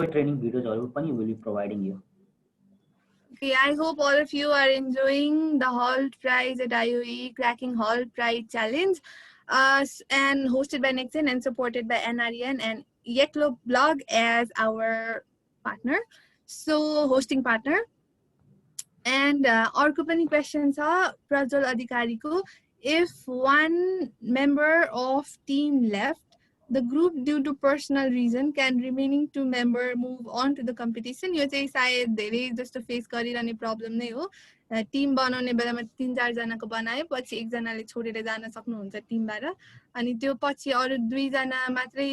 training videos pani will be providing you. Okay, I hope all of you are enjoying the Hall Prize at IOE Cracking Hall Prize Challenge, and hosted by Nixon and supported by NREN and Yeklo Blog as our partner. So, hosting partner. And अर्को पनि question छ प्रज्वल अधिकारीको, if one member of team left the group due to personal reason, can remaining two member move on to the competition? यो चाहिँ सायद धेरै जस्तो face गरिरहने problem नै हो. टिम बनाउने बेलामा 3-4 जनाको बनायो, पछि एकजनाले छोडेर जान सक्नुहुन्छ टिमबाट, अनि त्यो पछि अरु 2 जना मात्रै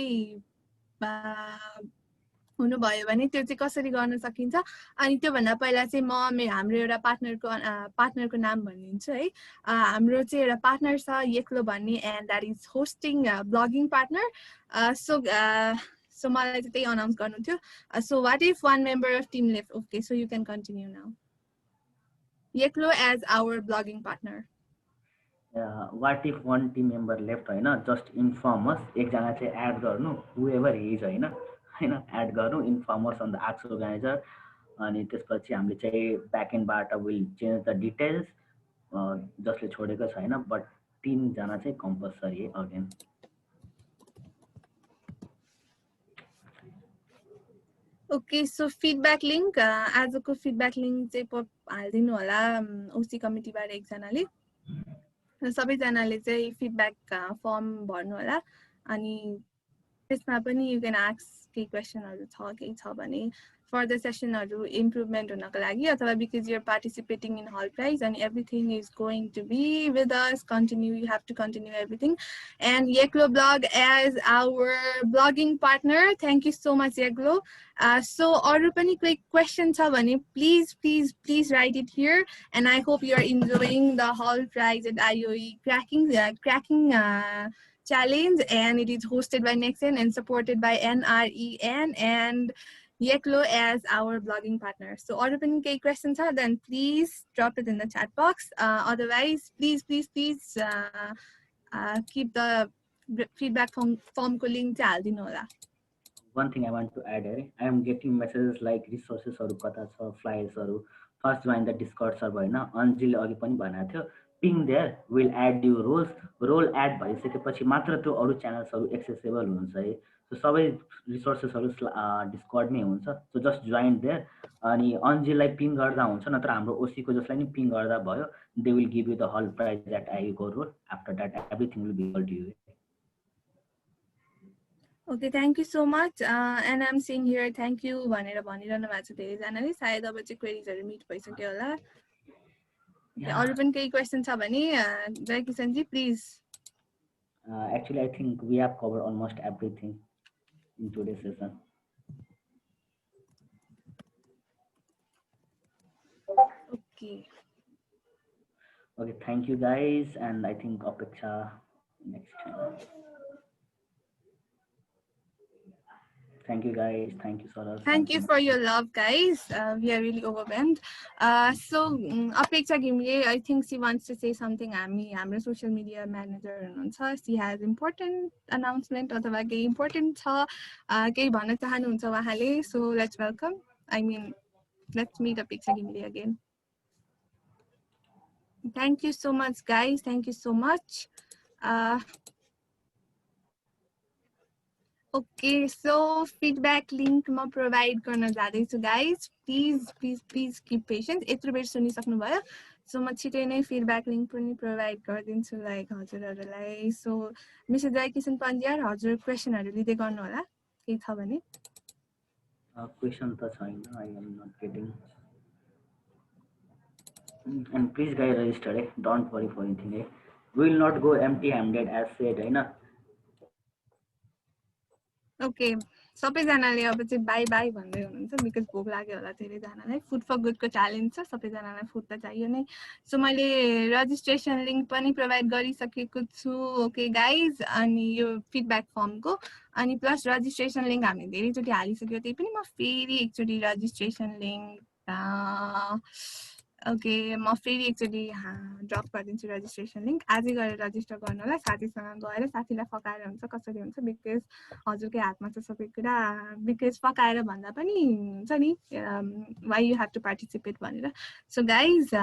हुनुभयो भने त्यो चाहिँ कसरी गर्न सकिन्छ. अनि त्यो भन्दा पहिला चाहिँ म हाम्रो एउटा पार्टनरको नाम भनिदिन्छु है. हाम्रो चाहिँ एउटा पार्टनर छ येक्लो भन्ने, and that is hosting blogging partner. So मलाई चाहिँ त्यही अनाउन्स गर्नु थियो. So what if one member of team left? Okay, so you can continue now. येक्लो as our blogging partner. What if one team member left हैन, just inform us. एकजना चाहिँ add गर्नु, whoever he is हैन, add गर्नु, inform us on the ex organizer. अनि त्यसपछि हामीले चाहिँ ब्याकएन्डबाट विल चेन्ज द डिटेल्स. जसले छोडेको छ हैन, बट 3 जना चाहिँ कम्पल्सरी अगेन. ओके, सो फिडब्याक लिङ्क, आजको फिडब्याक लिङ्क चाहिँ हालिदिनु होला ओसी कमिटीबाट एकजनाले. सबैजनाले चाहिँ फिडब्याक फर्म भर्नु होला. अनि त्यसमा पनि यु क्यान आस्क केही क्वेसनहरू छ केही छ भने फर्दर सेसनहरू इम्प्रुभमेन्ट हुनको लागि, अथवा because you are participating in Hult prize and everything is going to be with us, continue, you have to continue everything. And Yeklo Blog as our blogging partner, thank you so much Yeklo. So अरु पनि कोही question छ भने please write it here, and I hope you are enjoying the hall prize at IOE cracking challenge, and it is hosted by Nexen and supported by NREN and Yeklo as our blogging partner. So अरु पनि केही question छ, then please drop it in the chat box. Otherwise please keep the feedback form को link चाहिँ हाल्दिनु होला. One thing I want to add here, I am getting messages like resources haru kata cha, flyers haru. First join the Discord server हैन. अन्जिल अघि पनि भनेको थियो, ping there, will add you roles. Role add भइसकेपछि मात्र त्यो अरु च्यानल्सहरु accessible हुन्छ है. सो सबै रिसोर्सेसहरु डिस्कर्ड मै हुन्छ. So just join there. अनि अन्जिललाई पिङ गर्दा हुन्छ, नत्र हाम्रो ओसी को जसलाई नि पिङ गर्दा भयो. They will give you the Hult prize at आईको role. After that everything will be told you. Okay, thank you so much. And I'm seeing here, thank you भनेर भनिरहनु भएको छ धेरैजनाले. सायद अब चाहिँ क्वेरीजहरु मिट भइसक्यो होला. अरु पनि केही क्वेशन छ भने जय Kishan ji please. Actually, I think we have covered almost everything in today's session. Okay. Okay, thank you guys, and I think Apeksha next time. Thank you guys. Thank you, Sarah. Thank you for your love, guys. We are really overwhelmed. So Apeksha Gimle, I think she wants to say something. हाम्रो social media manager हुनुहुन्छ. She has important announcement अथवा केही important छ, केही भन्न चाहनुहुन्छ उहाँले. So let's welcome. Let's meet Apeksha Gimle again. Thank you so much, guys. Thank you so much. Okay, so feedback link ma provide गर्न जाँदैछु guys. Please keep patient. यत्रो बेर सुनिसक्नु भयो. So म छिटै नै feedback link पनि provide गरिदिन्छु लाइक हजुरहरुलाई. So मिस्टर जय किशन पन्ड्यार, हजुर क्वेशनहरु लिँदै गर्नु होला केही छ भने. Question त छैन, I am not getting. And please guys register, don't worry for anything. We will not go empty-handed as said, Hahn. Okay, सबैजनाले अब चाहिँ बाई बाई भन्दै हुनुहुन्छ बिकज भोक लाग्यो होला धेरैजनालाई. फुड फर गुडको च्यालेन्ज छ, सबैजनालाई फुड त चाहियो नै. सो मैले रजिस्ट्रेसन लिङ्क पनि प्रोभाइड गरिसकेको छु. ओके गाइज, अनि यो फिडब्याक फर्मको अनि प्लस रजिस्ट्रेसन लिङ्क हामीले धेरैचोटि हालिसक्यो. त्यही पनि म फेरि एकचोटि रजिस्ट्रेसन लिङ्क Okay, म फेरि एकचोटि ड्रप गरिदिन्छु रेजिस्ट्रेसन लिङ्क आजै गएर रजिस्टर गर्नु होला साथीसँग गएर साथीलाई फकाएर हुन्छ कसरी हुन्छ बिकज हजुरकै हातमा छ सबै कुरा बिकज फकाएर भन्दा पनि हुन्छ नि वाइ यु हेभ टु पार्टिसिपेट भनेर सो गाइज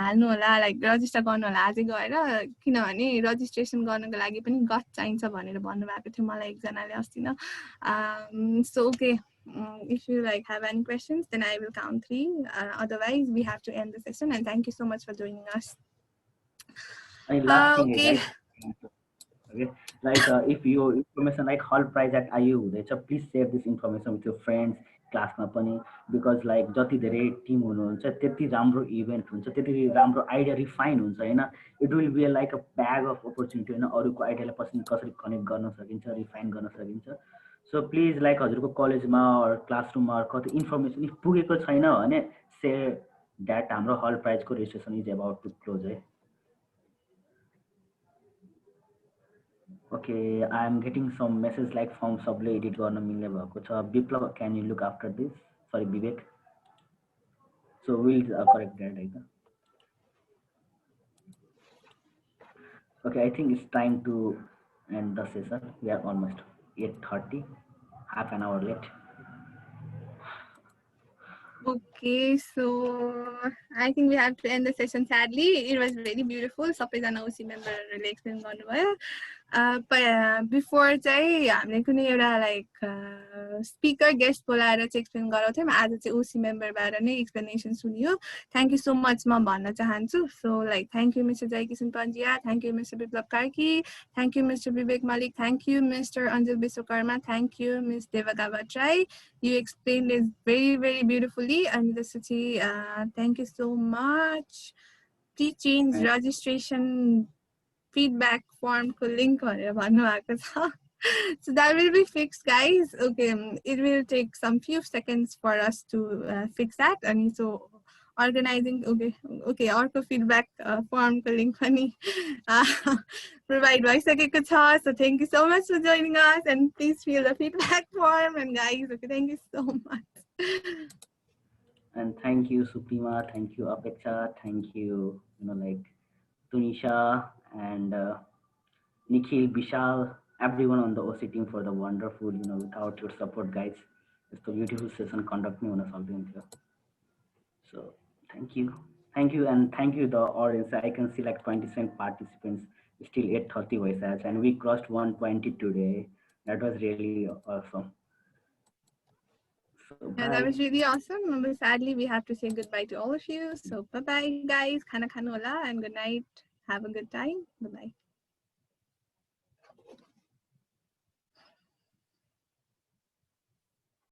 हाल्नु होला लाइक रजिस्टर गर्नु होला आजै गएर किनभने रजिस्ट्रेसन गर्नुको लागि पनि गट चाहिन्छ भनेर भन्नुभएको थियो मलाई एकजनाले अस्ति न so okay if you like have any questions, then I will count 3. Otherwise, we have to end the session. And thank you so much for joining us. And last thing Okay. is, okay, like if you information like hall price at IU, please share this information with your friends, क्लासमा पनि because like जति धेरै Tim हुनुहुन्छ त्यति राम्रो event हुन्छ त्यति राम्रो आइडिया रिफाइन हुन्छ होइन it will be like a bag of opportunity होइन अरूको आइडियालाई कसरी कनेक्ट गर्न सकिन्छ रिफाइन गर्न सकिन्छ सो प्लिज लाइक हजुरको कलेजमा क्लासरुममा कति इन्फर्मेसन पुगेको छैन भने सेयर द्याट हाम्रो हल प्राइजको registration is about to close है Okay, I am getting some message like form सबले edit गर्न मिल्ने भएको छ Biplav, can you look after this? Sorry, Vivek. So we'll correct that right now. Okay, I think it's time to end the session. We are almost 8:30, half an hour late. Okay, so I think we have to end the session sadly. It was very beautiful. सबैजना OC memberहरूले explain गर्नुभयो before चाहिँ हामीले कुनै एउटा like speaker guest बोलाएर चाहिँ explain गराउँथ्यौँ आज चाहिँ ओसी मेम्बरबाट नै एक्सप्लेनेसन सुनियो थ्याङ्क यू सो मच म भन्न चाहन्छु so like thank you mister Jaikishan Panjiya thank you mister Biplav Karki thank you mister Vivek Malik thank you mister Anjal Vishwakarma thank you miss Devaka Bhattarai you explain it very very beautifully अनि त्यसपछि thank you so much please change registration feedback form ko link so that will be fixed guys okay it will take some few seconds for us to fix that and so organizing okay orko feedback form ko link pani provide bhaisakeko cha so thank you so much for joining us and please fill the feedback form and guys okay thank you so much and thank you Suprema thank you Apeksha thank you like Tunisha and Nikhil, Vishal, everyone on the OC team for the wonderful, without your support, guys, it's a beautiful session conducting on something here. So thank you, and thank you the audience. I can see like 27 participants, still 8:30 voices, and we crossed 120 today. That was really awesome. So, yeah, that was really awesome. But sadly, we have to say goodbye to all of you. So bye bye, guys. Khana khanola and good night. Have a good time. Bye bye.